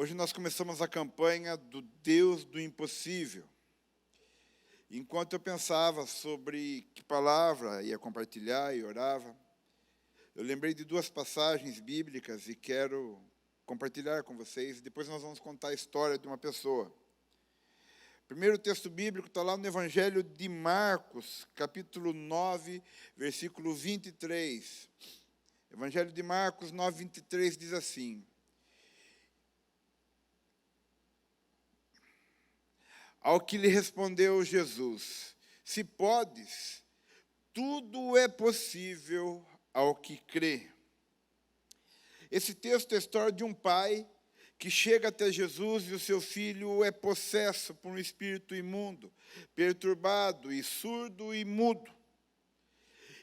Hoje nós começamos a campanha do Deus do Impossível. Enquanto eu pensava sobre que palavra ia compartilhar e orava, eu lembrei de duas passagens bíblicas e quero compartilhar com vocês. Depois nós vamos contar a história de uma pessoa. O primeiro texto bíblico está lá no Evangelho de Marcos, capítulo 9, versículo 23. Evangelho de Marcos 9, 23 diz assim: Ao que lhe respondeu Jesus: Se podes, tudo é possível ao que crê. Esse texto é a história de um pai que chega até Jesus e o seu filho é possesso por um espírito imundo, perturbado e surdo e mudo.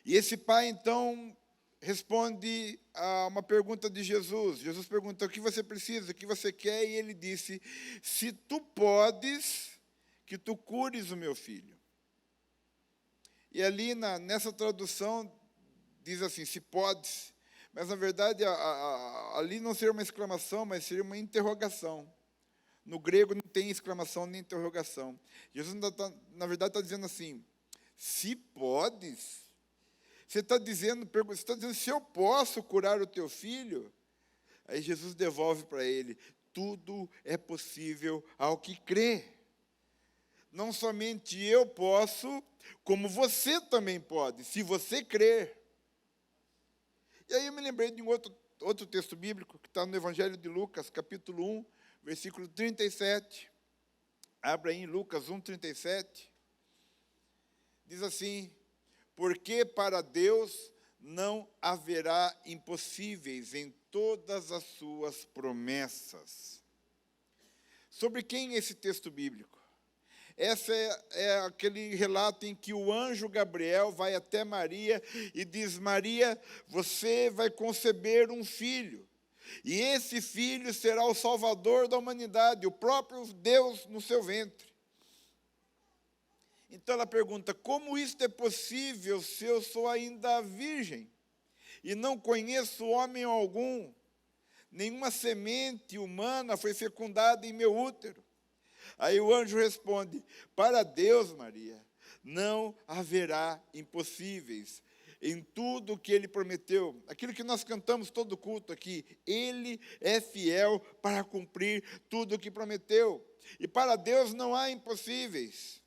E esse pai, então, responde a uma pergunta de Jesus. Jesus pergunta: o que você precisa, o que você quer? E ele disse: se tu podes, que tu cures o meu filho. E ali nessa tradução diz assim: se podes. Mas na verdade ali não seria uma exclamação, mas seria uma interrogação. No grego não tem exclamação nem interrogação. Jesus na verdade está dizendo assim: se podes. Você está dizendo se eu posso curar o teu filho? Aí Jesus devolve para ele: tudo é possível ao que crê. Não somente eu posso, como você também pode, se você crer. E aí eu me lembrei de um outro texto bíblico, que está no Evangelho de Lucas, capítulo 1, versículo 37. Abra aí em Lucas 1, 37. Diz assim: porque para Deus não haverá impossíveis em todas as suas promessas. Sobre quem é esse texto bíblico? Esse é aquele relato em que o anjo Gabriel vai até Maria e diz: Maria, você vai conceber um filho, e esse filho será o Salvador da humanidade, o próprio Deus no seu ventre. Então ela pergunta: como isto é possível se eu sou ainda virgem e não conheço homem algum? Nenhuma semente humana foi fecundada em meu útero. Aí o anjo responde: para Deus, Maria, não haverá impossíveis em tudo o que Ele prometeu. Aquilo que nós cantamos todo culto aqui: Ele é fiel para cumprir tudo o que prometeu. E para Deus não há impossíveis.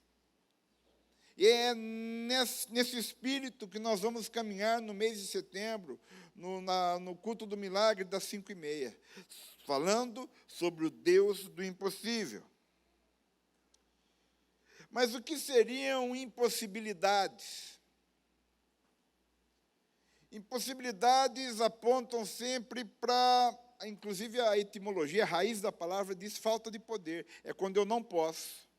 E é nesse espírito que nós vamos caminhar no mês de setembro, no culto do milagre das 5h30, falando sobre o Deus do impossível. Mas o que seriam impossibilidades? Impossibilidades apontam sempre para, inclusive a etimologia, a raiz da palavra diz falta de poder. É quando eu não posso.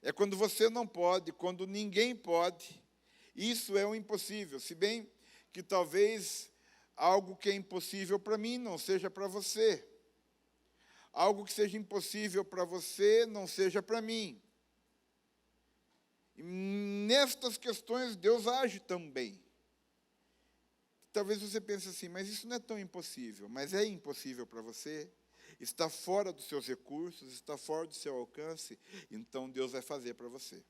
É quando você não pode, quando ninguém pode. Isso é um impossível. Se bem que talvez algo que é impossível para mim não seja para você. Algo que seja impossível para você não seja para mim. E nestas questões, Deus age também. Talvez você pense assim: mas isso não é tão impossível. Mas é impossível para você? Está fora dos seus recursos, está fora do seu alcance, então Deus vai fazer para você.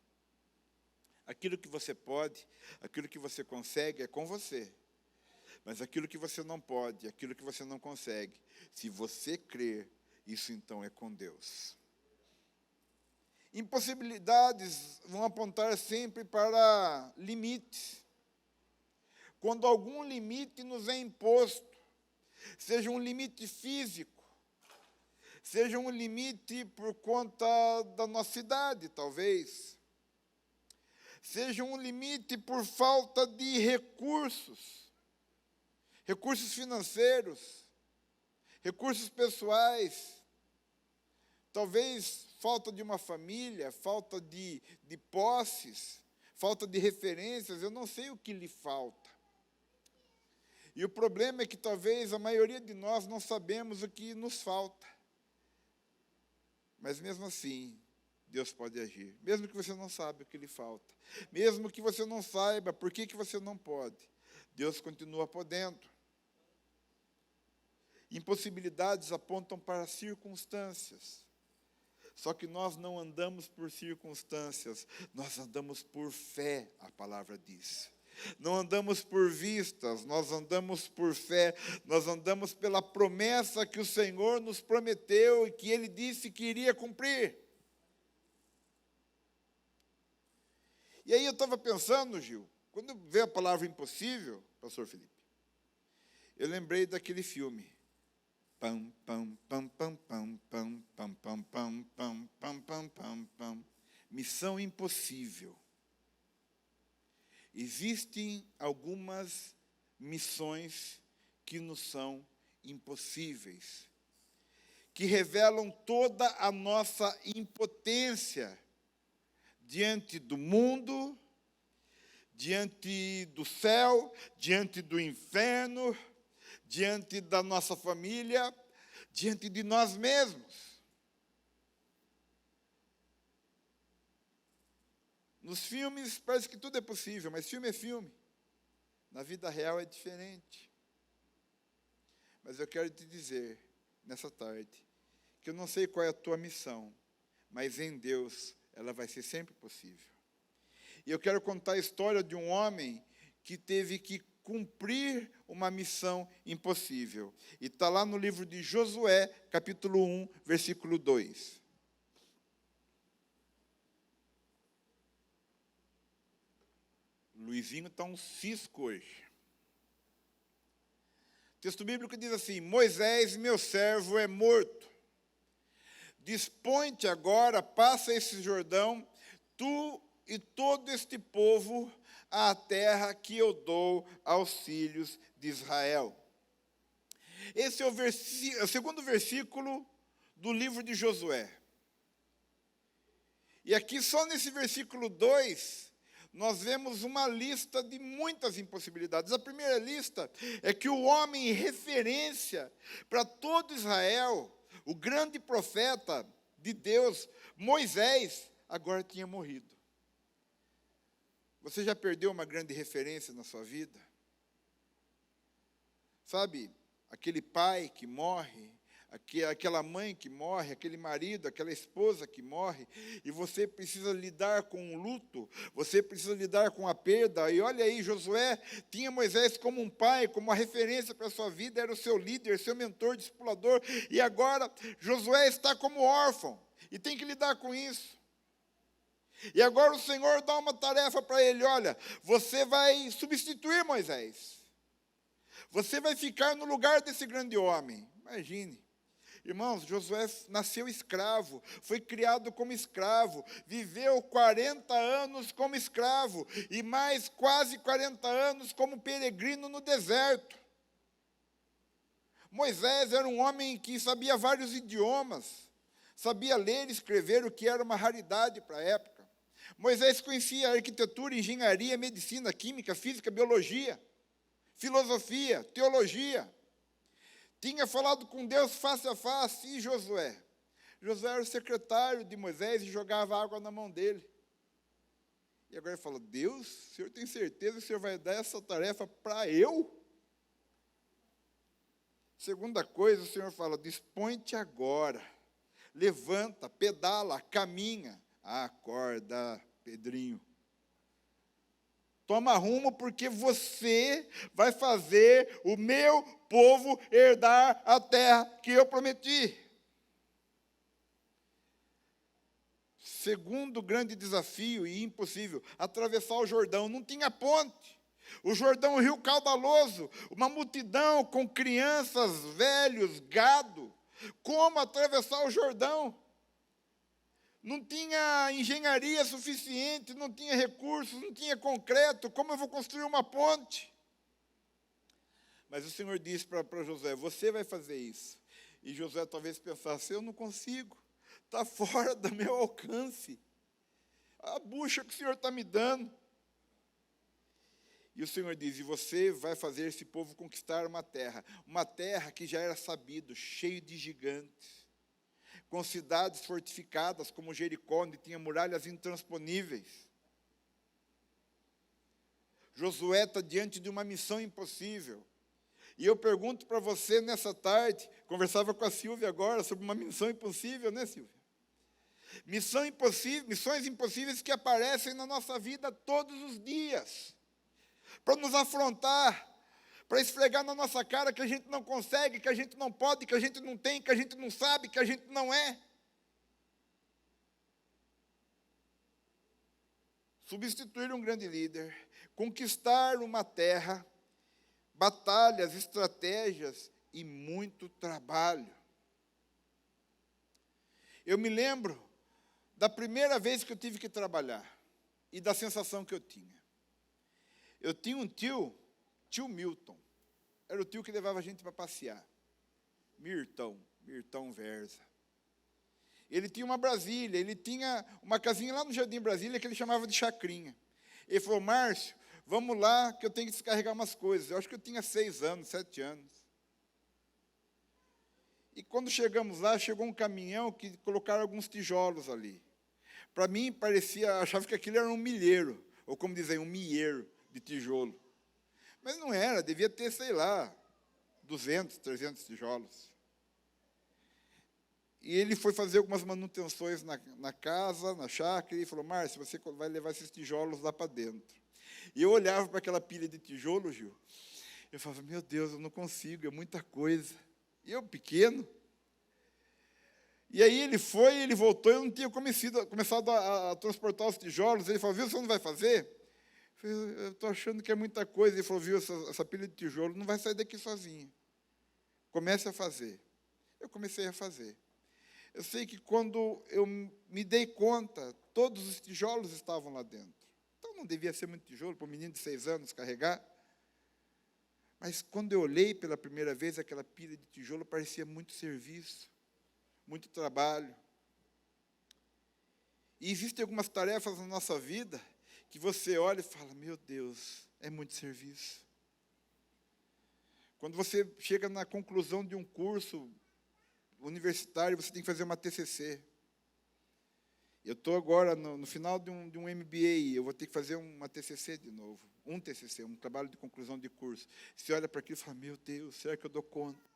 Aquilo que você pode, aquilo que você consegue é com você. Mas aquilo que você não pode, aquilo que você não consegue, se você crer, isso então é com Deus. Impossibilidades vão apontar sempre para limites. Quando algum limite nos é imposto, seja um limite físico, seja um limite por conta da nossa idade, talvez, seja um limite por falta de recursos financeiros, recursos pessoais, talvez falta de uma família, falta de posses, falta de referências, eu não sei o que lhe falta. E o problema é que talvez a maioria de nós não sabemos o que nos falta. Mas mesmo assim, Deus pode agir. Mesmo que você não saiba o que lhe falta. Mesmo que você não saiba por que você não pode. Deus continua podendo. Impossibilidades apontam para circunstâncias. Só que nós não andamos por circunstâncias, nós andamos por fé, a palavra diz. Não andamos por vistas, nós andamos por fé, nós andamos pela promessa que o Senhor nos prometeu e que Ele disse que iria cumprir. E aí eu estava pensando, Gil, quando veio a palavra impossível, pastor Felipe, eu lembrei daquele filme. Pam, pam, pam, pam, pam, pam, pam, pam, pam, pam, pam, pam, pam, pam. Missão Impossível. Existem algumas missões que nos são impossíveis, que revelam toda a nossa impotência diante do mundo, diante do céu, diante do inferno, diante da nossa família, diante de nós mesmos. Nos filmes parece que tudo é possível, mas filme é filme. Na vida real é diferente. Mas eu quero te dizer, nessa tarde, que eu não sei qual é a tua missão, mas em Deus ela vai ser sempre possível. E eu quero contar a história de um homem que teve que cumprir uma missão impossível. E está lá no livro de Josué, capítulo 1, versículo 2. Luizinho está um cisco hoje. O texto bíblico diz assim: Moisés, meu servo, é morto. Dispõe-te agora, passa esse Jordão, tu e todo este povo, à terra que eu dou aos filhos de Israel. Esse é o segundo versículo do livro de Josué. E aqui, só nesse versículo 2, nós vemos uma lista de muitas impossibilidades. A primeira lista é que o homem referência para todo Israel, o grande profeta de Deus, Moisés, agora tinha morrido. Você já perdeu uma grande referência na sua vida? Sabe, aquele pai que morre, aquela mãe que morre, aquele marido, aquela esposa que morre, e você precisa lidar com o luto, você precisa lidar com a perda. E olha aí, Josué tinha Moisés como um pai, como uma referência para a sua vida, era o seu líder, seu mentor, discipulador, e agora Josué está como órfão, e tem que lidar com isso. E agora o Senhor dá uma tarefa para ele: olha, você vai substituir Moisés, você vai ficar no lugar desse grande homem. Imagine. Irmãos, Josué nasceu escravo, foi criado como escravo, viveu 40 anos como escravo, e mais quase 40 anos como peregrino no deserto. Moisés era um homem que sabia vários idiomas, sabia ler e escrever, o que era uma raridade para a época. Moisés conhecia arquitetura, engenharia, medicina, química, física, biologia, filosofia, teologia. Tinha falado com Deus face a face. E Josué? Josué era o secretário de Moisés e jogava água na mão dele. E agora ele fala: Deus, o senhor tem certeza que o senhor vai dar essa tarefa para eu? Segunda coisa, o Senhor fala: dispõe-te agora, levanta, pedala, caminha. Acorda, Pedrinho. Toma rumo, porque você vai fazer o meu povo herdar a terra que eu prometi. Segundo grande desafio e impossível, atravessar o Jordão. Não tinha ponte. O Jordão, um rio caudaloso, uma multidão com crianças, velhos, gado. Como atravessar o Jordão? Não tinha engenharia suficiente, não tinha recursos, não tinha concreto. Como eu vou construir uma ponte? Mas o Senhor disse para Josué: você vai fazer isso. E Josué talvez pensasse: eu não consigo, está fora do meu alcance. A bucha que o Senhor está me dando. E o Senhor diz: e você vai fazer esse povo conquistar uma terra que já era sabido, cheio de gigantes, com cidades fortificadas como Jericó, onde tinha muralhas intransponíveis. Josué está diante de uma missão impossível. E eu pergunto para você nessa tarde, conversava com a Silvia agora sobre uma missão impossível, né, Silvia? Missões impossíveis que aparecem na nossa vida todos os dias, para nos afrontar, para esfregar na nossa cara que a gente não consegue, que a gente não pode, que a gente não tem, que a gente não sabe, que a gente não é. Substituir um grande líder, conquistar uma terra, batalhas, estratégias e muito trabalho. Eu me lembro da primeira vez que eu tive que trabalhar e da sensação que eu tinha. Eu tinha um tio Milton, era o tio que levava a gente para passear. Mirtão Verza. Ele tinha uma Brasília, ele tinha uma casinha lá no Jardim Brasília que ele chamava de chacrinha. Ele falou, Márcio, vamos lá que eu tenho que descarregar umas coisas. Eu acho que eu tinha 6 anos, 7 anos. E quando chegamos lá, chegou um caminhão que colocaram alguns tijolos ali. Para mim, achava que aquilo era um milheiro, ou como dizem, um milheiro de tijolo. Mas não era, devia ter, sei lá, 200, 300 tijolos. E ele foi fazer algumas manutenções na casa, na chácara, e falou, Márcio, você vai levar esses tijolos lá para dentro. E eu olhava para aquela pilha de tijolo, Gil, eu falava, meu Deus, eu não consigo, é muita coisa. E eu, pequeno. E aí ele foi, ele voltou, eu não tinha começado a transportar os tijolos. Ele falou, viu, você não vai fazer? Eu falei, eu estou achando que é muita coisa. Ele falou, viu, essa pilha de tijolo não vai sair daqui sozinha. Comece a fazer. Eu comecei a fazer. Eu sei que quando eu me dei conta, todos os tijolos estavam lá dentro. Então não devia ser muito tijolo para um menino de 6 anos carregar. Mas quando eu olhei pela primeira vez, aquela pilha de tijolo parecia muito serviço, muito trabalho. E existem algumas tarefas na nossa vida que você olha e fala, meu Deus, é muito serviço. Quando você chega na conclusão de um curso universitário, você tem que fazer uma TCC. Eu estou agora no final de um MBA, eu vou ter que fazer uma TCC de novo. Um TCC, um trabalho de conclusão de curso. Você olha para aquilo e fala, meu Deus, será que eu dou conta?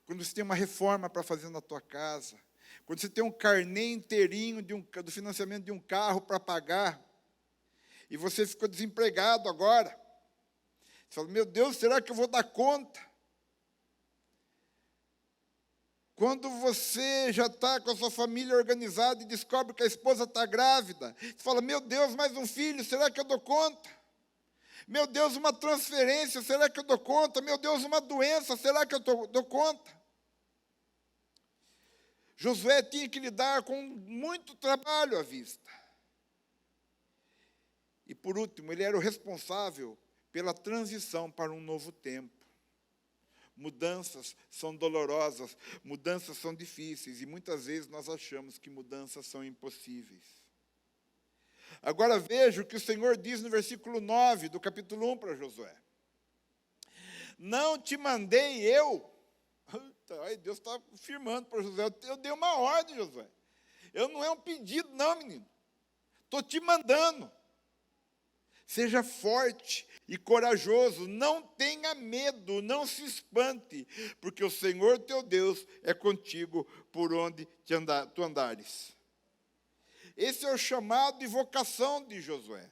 Quando você tem uma reforma para fazer na tua casa, quando você tem um carnê inteirinho do financiamento de um carro para pagar, e você ficou desempregado agora, você fala, meu Deus, será que eu vou dar conta? Quando você já está com a sua família organizada e descobre que a esposa está grávida, você fala, meu Deus, mais um filho, será que eu dou conta? Meu Deus, uma transferência, será que eu dou conta? Meu Deus, uma doença, será que eu dou conta? Josué tinha que lidar com muito trabalho à vista. E, por último, ele era o responsável pela transição para um novo tempo. Mudanças são dolorosas, mudanças são difíceis, e muitas vezes nós achamos que mudanças são impossíveis. Agora veja o que o Senhor diz no versículo 9 do capítulo 1 para Josué. Não te mandei eu. Aí Deus está afirmando para Josué, eu dei uma ordem, Josué. Não é um pedido, não, menino. Estou te mandando. Seja forte e corajoso, não tenha medo, não se espante, porque o Senhor teu Deus é contigo por onde tu andares. Esse é o chamado e vocação de Josué.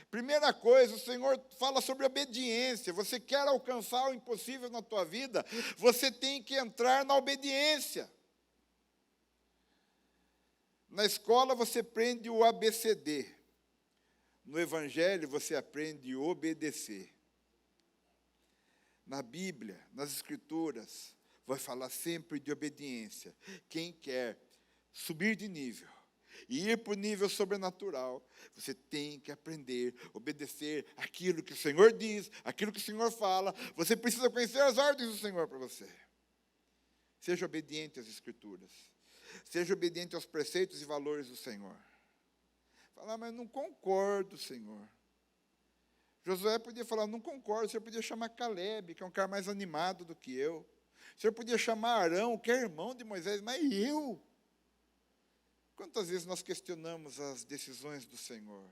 Primeira coisa, o Senhor fala sobre obediência. Você quer alcançar o impossível na tua vida, você tem que entrar na obediência. Na escola você aprende o ABCD. No Evangelho você aprende a obedecer. Na Bíblia, nas Escrituras, vai falar sempre de obediência. Quem quer subir de nível e ir para o nível sobrenatural, você tem que aprender a obedecer aquilo que o Senhor diz, aquilo que o Senhor fala. Você precisa conhecer as ordens do Senhor para você. Seja obediente às Escrituras. Seja obediente aos preceitos e valores do Senhor. Falar, mas não concordo, Senhor. Josué podia falar, não concordo. O Senhor podia chamar Caleb, que é um cara mais animado do que eu. O Senhor podia chamar Arão, que é irmão de Moisés, mas eu? Quantas vezes nós questionamos as decisões do Senhor?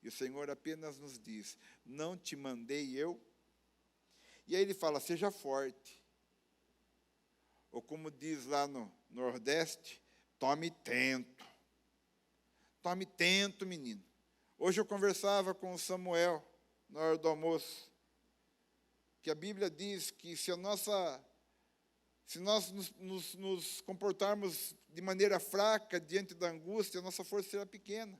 E o Senhor apenas nos diz, não te mandei eu? E aí ele fala, seja forte. Ou como diz lá no Nordeste, tome tento. Tome tento, menino. Hoje eu conversava com o Samuel, na hora do almoço, que a Bíblia diz que se nós nos comportarmos de maneira fraca diante da angústia, a nossa força será pequena.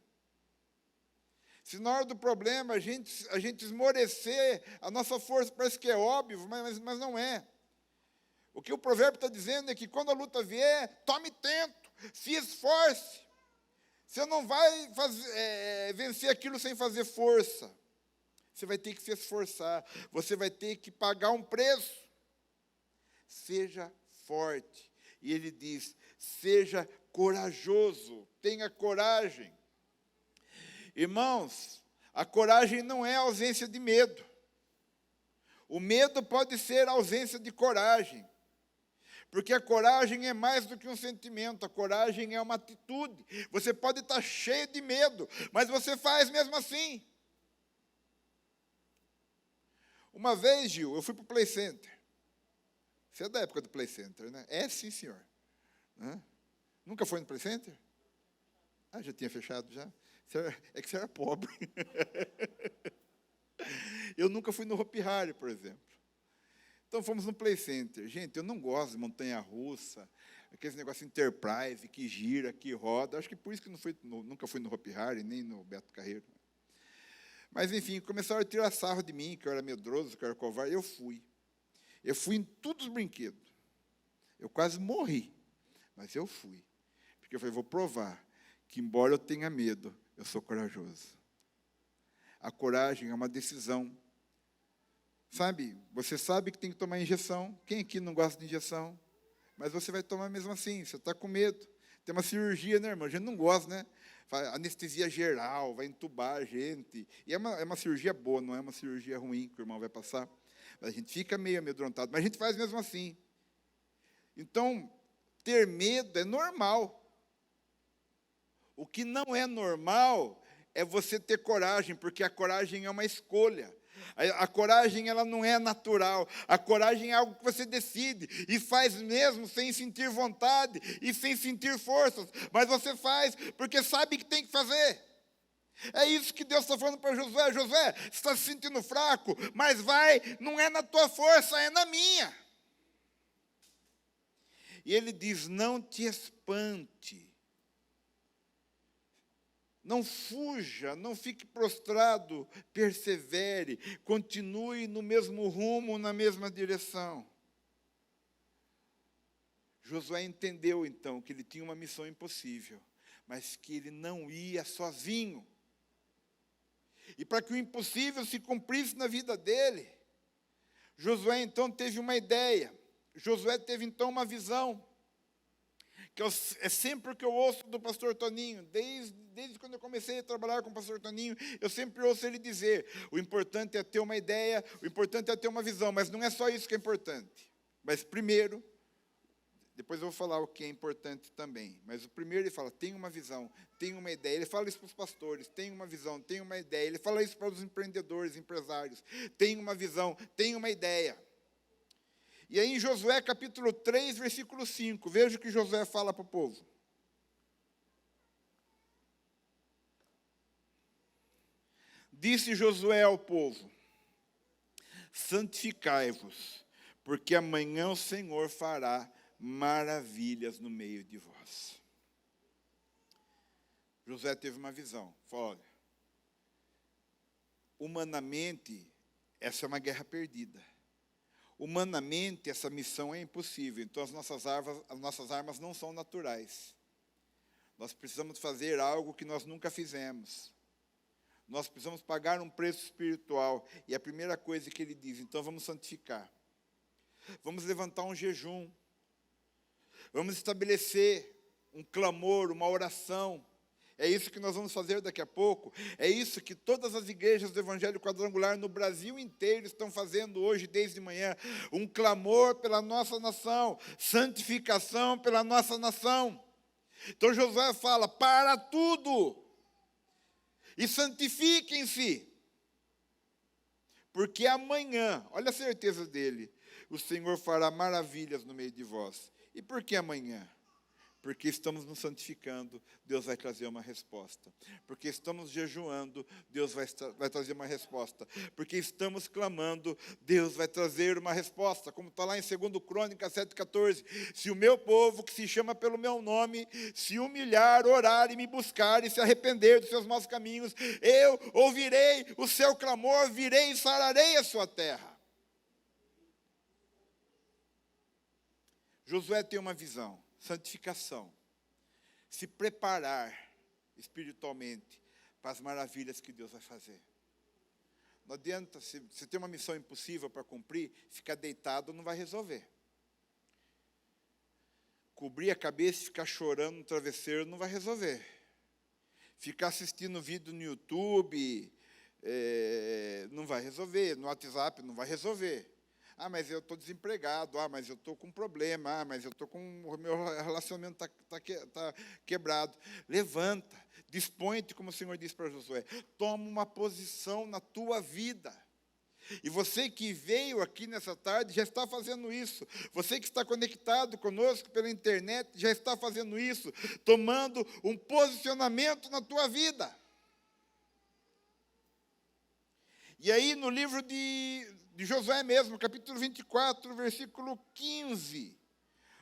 Se na hora do problema a gente esmorecer, a nossa força parece que é óbvio, mas não é. O que o provérbio está dizendo é que quando a luta vier, tome tento, se esforce. Você não vai vencer aquilo sem fazer força. Você vai ter que se esforçar. Você vai ter que pagar um preço. Seja forte. E ele diz, seja corajoso. Tenha coragem. Irmãos, a coragem não é ausência de medo. O medo pode ser ausência de coragem. Porque a coragem é mais do que um sentimento, a coragem é uma atitude. Você pode estar cheio de medo, mas você faz mesmo assim. Uma vez, Gil, eu fui para o Play Center. Você é da época do Play Center, né? É, sim, senhor. Nunca foi no Play Center? Ah, já tinha fechado já? É que você era pobre. Eu nunca fui no Hopi Hari, por exemplo. Então, fomos no Play Center. Gente, eu não gosto de montanha-russa, aqueles negócios Enterprise, que gira, que roda. Acho que por isso que nunca fui no Hopi Hari, nem no Beto Carreiro. Mas, enfim, começaram a tirar sarro de mim, que eu era medroso, que eu era covarde. Eu fui. Eu fui em todos os brinquedos. Eu quase morri, mas eu fui. Porque eu falei, vou provar que, embora eu tenha medo, eu sou corajoso. A coragem é uma decisão. Sabe, você sabe que tem que tomar injeção. Quem aqui não gosta de injeção? Mas você vai tomar mesmo assim, você está com medo. Tem uma cirurgia, né, irmão? A gente não gosta, né? Anestesia geral, vai entubar a gente. E é uma cirurgia boa, não é uma cirurgia ruim que o irmão vai passar. A gente fica meio amedrontado, mas a gente faz mesmo assim. Então, ter medo é normal. O que não é normal é você ter coragem, porque a coragem é uma escolha. A coragem, ela não é natural. A coragem é algo que você decide e faz mesmo sem sentir vontade e sem sentir forças. Mas você faz porque sabe que tem que fazer. É isso que Deus está falando para Josué. Josué, você está se sentindo fraco, mas vai, não é na tua força, é na minha. E ele diz, não te espante. Não fuja, não fique prostrado, persevere, continue no mesmo rumo, na mesma direção. Josué entendeu, então, que ele tinha uma missão impossível, mas que ele não ia sozinho. E para que o impossível se cumprisse na vida dele, Josué, então, teve uma ideia. Josué teve, então, uma visão. Que é sempre o que eu ouço do pastor Toninho, desde quando eu comecei a trabalhar com o pastor Toninho, eu sempre ouço ele dizer, o importante é ter uma ideia, o importante é ter uma visão, mas não é só isso que é importante. Mas primeiro, depois eu vou falar o que é importante também, mas o primeiro ele fala, tem uma visão, tem uma ideia, ele fala isso para os pastores, tem uma visão, tem uma ideia, ele fala isso para os empreendedores, empresários, tem uma visão, tem uma ideia. E aí em Josué capítulo 3, versículo 5, veja o que Josué fala para o povo. Disse Josué ao povo, santificai-vos, porque amanhã o Senhor fará maravilhas no meio de vós. Josué teve uma visão, falou, olha, humanamente, essa é uma guerra perdida. Humanamente, essa missão é impossível. Então, as nossas armas não são naturais. Nós precisamos fazer algo que nós nunca fizemos. Nós precisamos pagar um preço espiritual. E a primeira coisa que ele diz, então vamos santificar. Vamos levantar um jejum. Vamos estabelecer um clamor, uma oração. É isso que nós vamos fazer daqui a pouco. É isso que todas as igrejas do Evangelho Quadrangular no Brasil inteiro estão fazendo hoje, desde manhã. Um clamor pela nossa nação, santificação pela nossa nação. Então Josué fala, para tudo, e santifiquem-se, porque amanhã, olha a certeza dele, o Senhor fará maravilhas no meio de vós. E por que amanhã? Porque estamos nos santificando, Deus vai trazer uma resposta. Porque estamos jejuando, Deus vai trazer uma resposta. Porque estamos clamando, Deus vai trazer uma resposta. Como está lá em 2 Crônicas 7,14. Se o meu povo, que se chama pelo meu nome, se humilhar, orar e me buscar e se arrepender dos seus maus caminhos, eu ouvirei o seu clamor, virei e sararei a sua terra. Josué tem uma visão. Santificação, se preparar espiritualmente para as maravilhas que Deus vai fazer. Não adianta, se você tem uma missão impossível para cumprir, ficar deitado não vai resolver. Cobrir a cabeça e ficar chorando no travesseiro não vai resolver. Ficar assistindo vídeo no YouTube não vai resolver, no WhatsApp não vai resolver. Ah, mas eu estou desempregado. Ah, mas eu estou com um problema. Ah, mas eu estou com o meu relacionamento tá quebrado. Levanta, dispõe-te, como o Senhor disse para Josué. Toma uma posição na tua vida. E você que veio aqui nessa tarde já está fazendo isso. Você que está conectado conosco pela internet já está fazendo isso, tomando um posicionamento na tua vida. E aí, no livro de Josué mesmo, capítulo 24, versículo 15.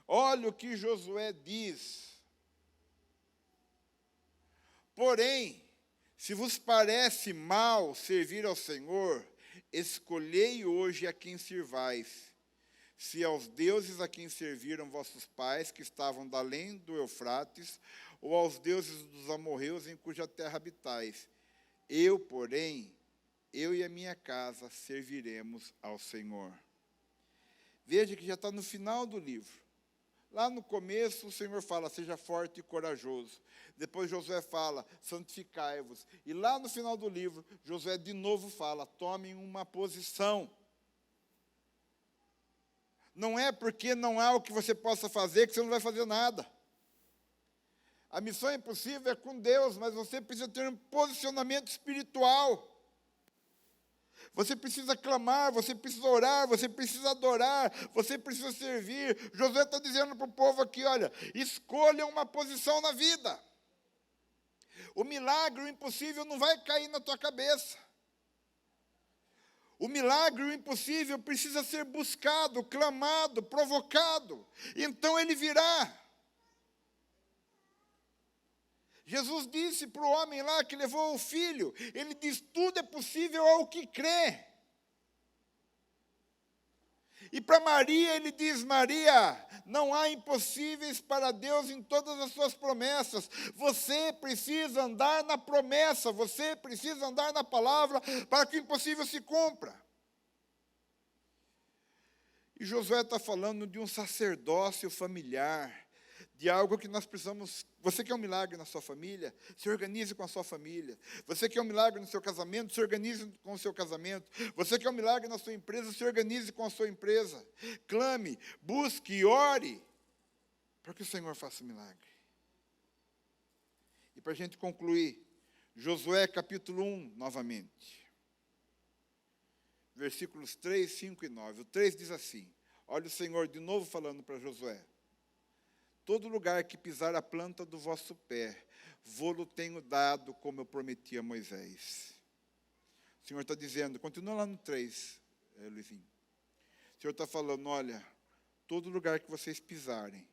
Olha o que Josué diz. Porém, se vos parece mal servir ao Senhor, escolhei hoje a quem servais. Se aos deuses a quem serviram vossos pais, que estavam da além do Eufrates, ou aos deuses dos amorreus em cuja terra habitais. Eu, porém, eu e a minha casa serviremos ao Senhor. Veja que já está no final do livro. Lá no começo o Senhor fala, seja forte e corajoso. Depois Josué fala, santificai-vos. E lá no final do livro, Josué de novo fala, tomem uma posição. Não é porque não há o que você possa fazer que você não vai fazer nada. A missão impossível é com Deus, mas você precisa ter um posicionamento espiritual. Você precisa clamar, você precisa orar, você precisa adorar, você precisa servir. Josué está dizendo para o povo aqui, olha, escolha uma posição na vida. O milagre, o impossível não vai cair na tua cabeça. O milagre, o impossível precisa ser buscado, clamado, provocado. Então ele virá. Jesus disse para o homem lá que levou o filho, ele diz, tudo é possível ao que crê. E para Maria ele diz, Maria, não há impossíveis para Deus em todas as suas promessas. Você precisa andar na promessa, você precisa andar na palavra para que o impossível se cumpra. E Josué está falando de um sacerdócio familiar, de algo que nós precisamos. Você quer um milagre na sua família? Se organize com a sua família. Você quer um milagre no seu casamento? Se organize com o seu casamento. Você quer um milagre na sua empresa? Se organize com a sua empresa. Clame, busque e ore para que o Senhor faça o milagre. E para a gente concluir, Josué capítulo 1, novamente. Versículos 3, 5 e 9. O 3 diz assim, olha o Senhor de novo falando para Josué. Todo lugar que pisar a planta do vosso pé, vô-lo tenho dado, como eu prometi a Moisés. O Senhor está dizendo, continua lá no 3, Luizinho. O Senhor está falando, olha, todo lugar que vocês pisarem.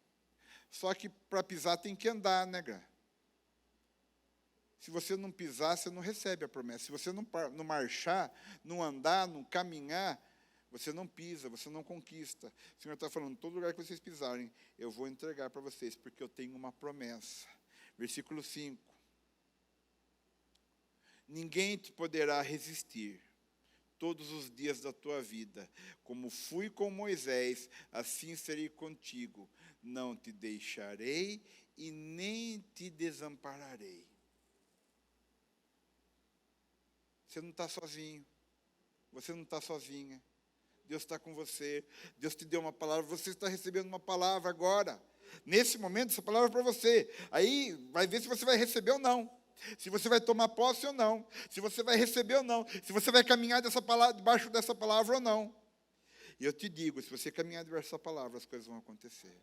Só que para pisar tem que andar, né, Gra? Se você não pisar, você não recebe a promessa. Se você não marchar, não andar, não caminhar, você não pisa, você não conquista. O Senhor está falando, todo lugar que vocês pisarem, eu vou entregar para vocês, porque eu tenho uma promessa. Versículo 5. Ninguém te poderá resistir todos os dias da tua vida. Como fui com Moisés, assim serei contigo. Não te deixarei e nem te desampararei. Você não está sozinho. Você não está sozinha. Deus está com você, Deus te deu uma palavra, você está recebendo uma palavra agora. Nesse momento, essa palavra é para você. Aí, vai ver se você vai receber ou não. se você vai tomar posse ou não, se você vai receber ou não, se você vai caminhar debaixo dessa palavra ou não. E eu te digo, se você caminhar debaixo dessa palavra, as coisas vão acontecer.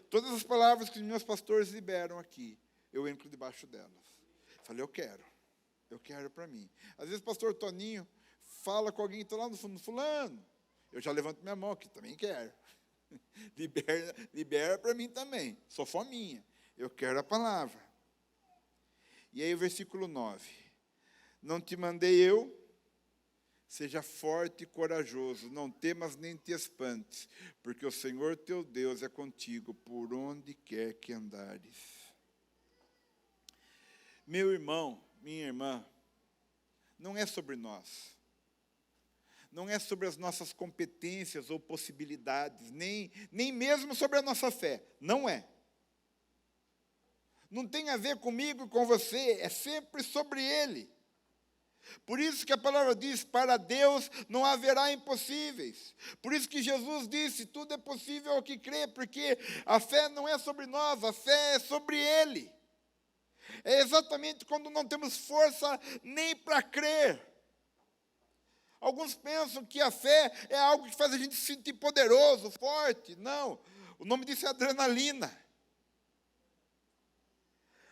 Todas as palavras que os meus pastores liberam aqui, eu entro debaixo delas. Falei, eu quero para mim. Às vezes o pastor Toninho fala com alguém que está lá no fundo, fulano, eu já levanto minha mão aqui, também quero. Libera para mim também, sou fominha, eu quero a palavra. E aí o versículo 9, não te mandei eu, seja forte e corajoso, não temas nem te espantes, porque o Senhor teu Deus é contigo por onde quer que andares. Meu irmão, minha irmã, não é sobre nós. Não é sobre as nossas competências ou possibilidades, nem mesmo sobre a nossa fé. Não é. Não tem a ver comigo e com você, é sempre sobre Ele. Por isso que a palavra diz, para Deus não haverá impossíveis. Por isso que Jesus disse, tudo é possível ao que crê, porque a fé não é sobre nós, a fé é sobre Ele. É exatamente quando não temos força nem para crer. Alguns pensam que a fé é algo que faz a gente se sentir poderoso, forte. Não, o nome disso é adrenalina.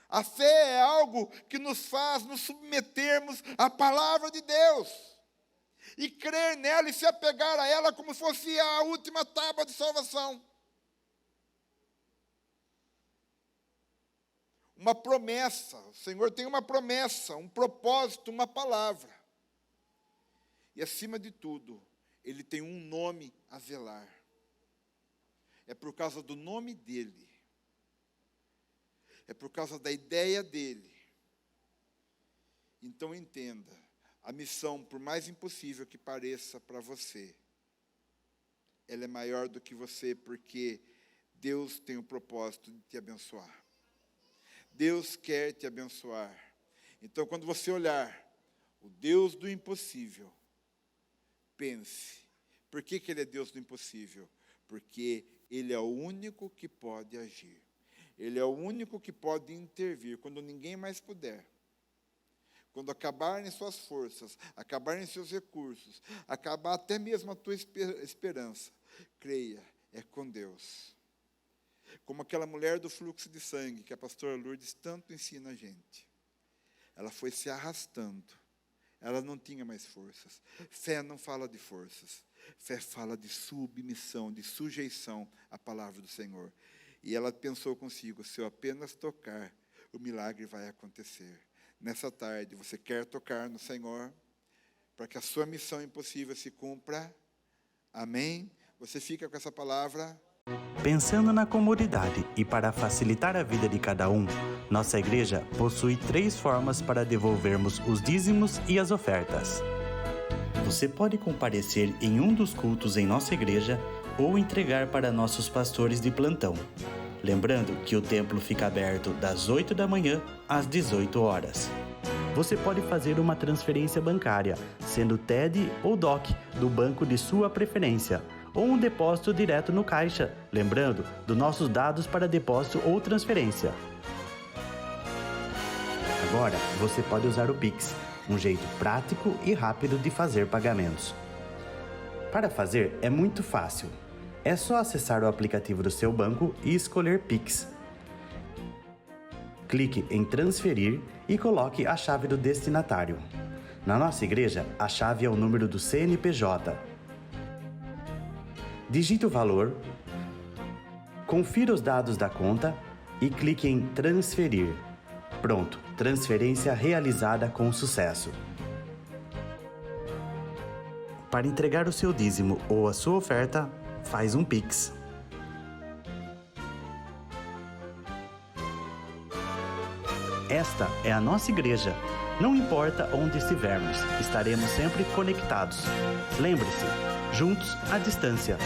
A fé é algo que nos faz nos submetermos à palavra de Deus. E crer nela e se apegar a ela como se fosse a última tábua de salvação. Uma promessa, o Senhor tem uma promessa, um propósito, uma palavra. E acima de tudo, Ele tem um nome a zelar. É por causa do nome dEle. É por causa da ideia dEle. Então entenda, a missão, por mais impossível que pareça para você, ela é maior do que você, porque Deus tem o propósito de te abençoar. Deus quer te abençoar. Então, quando você olhar o Deus do impossível, pense, por que Ele é Deus do impossível? Porque Ele é o único que pode agir. Ele é o único que pode intervir quando ninguém mais puder. Quando acabarem suas forças, acabarem seus recursos, acabar até mesmo a tua esperança, creia, é com Deus. Como aquela mulher do fluxo de sangue, que a pastora Lourdes tanto ensina a gente. Ela foi se arrastando. Ela não tinha mais forças. Fé não fala de forças. Fé fala de submissão, de sujeição à palavra do Senhor. E ela pensou consigo, se eu apenas tocar, o milagre vai acontecer. Nessa tarde, você quer tocar no Senhor, para que a sua missão impossível se cumpra? Amém? Você fica com essa palavra? Pensando na comunidade e para facilitar a vida de cada um, nossa igreja possui 3 formas para devolvermos os dízimos e as ofertas. Você pode comparecer em um dos cultos em nossa igreja ou entregar para nossos pastores de plantão. Lembrando que o templo fica aberto das 8 da manhã às 18 horas. Você pode fazer uma transferência bancária, sendo TED ou DOC, do banco de sua preferência, ou um depósito direto no caixa, lembrando dos nossos dados para depósito ou transferência. Agora, você pode usar o Pix, um jeito prático e rápido de fazer pagamentos. Para fazer, é muito fácil. É só acessar o aplicativo do seu banco e escolher Pix. Clique em transferir e coloque a chave do destinatário. Na nossa igreja, a chave é o número do CNPJ. Digite o valor, confira os dados da conta e clique em transferir. Pronto, transferência realizada com sucesso. Para entregar o seu dízimo ou a sua oferta, faz um Pix. Esta é a nossa igreja. Não importa onde estivermos, estaremos sempre conectados. Lembre-se, juntos à distância.